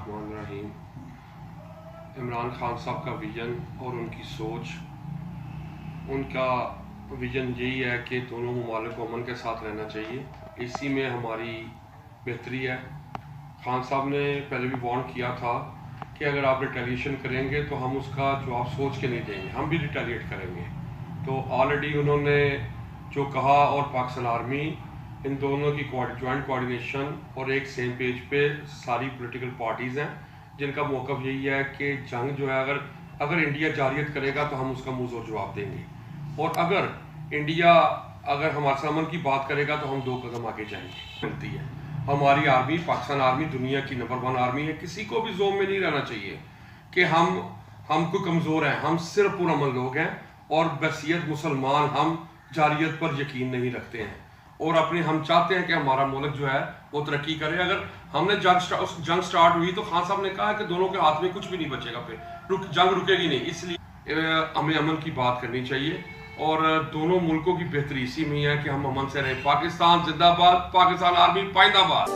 बिस्मिल्लाहिर्रहमानिर्रहीम। इमरान खान साहब का विज़न और उनकी सोच, उनका विज़न यही है कि दोनों ममालिक को अमन के साथ रहना चाहिए। इसी में हमारी बेहतरी है। खान साहब ने पहले भी वार्न किया था कि अगर आप रिटेलिएशन करेंगे तो हम उसका जवाब सोच के नहीं देंगे, हम भी रिटेलिएट करेंगे। तो ऑलरेडी उन्होंने जो कहा, और पाकिस्तान आर्मी इन दोनों की जॉइंट कोऑर्डिनेशन और एक सेम पेज पे सारी पॉलिटिकल पार्टीज़ हैं, जिनका मौक़िफ़ यही है कि जंग जो है अगर इंडिया जारियत करेगा तो हम उसका मुँह जवाब देंगे, और अगर इंडिया हमारे से अमन की बात करेगा तो हम 2 कदम आगे जाएंगे। मिलती है हमारी आर्मी, पाकिस्तान आर्मी दुनिया की नंबर 1 आर्मी है। किसी को भी जोम में नहीं रहना चाहिए कि हम कोई कमज़ोर हैं। हम सिर्फ पुरअमन लोग हैं और बसीयत मुसलमान, हम जारियत पर यकीन नहीं रखते हैं, और हम चाहते हैं कि हमारा मुल्क जो है वो तरक्की करे। अगर हमने जंग स्टार्ट हुई तो खान साहब ने कहा कि दोनों के हाथ में कुछ भी नहीं बचेगा, जंग रुकेगी नहीं। इसलिए हमें अमन की बात करनी चाहिए, और दोनों मुल्कों की बेहतरी इसी में है कि हम अमन से रहें। पाकिस्तान जिंदाबाद, पाकिस्तान आर्मी पाइंदाबाद।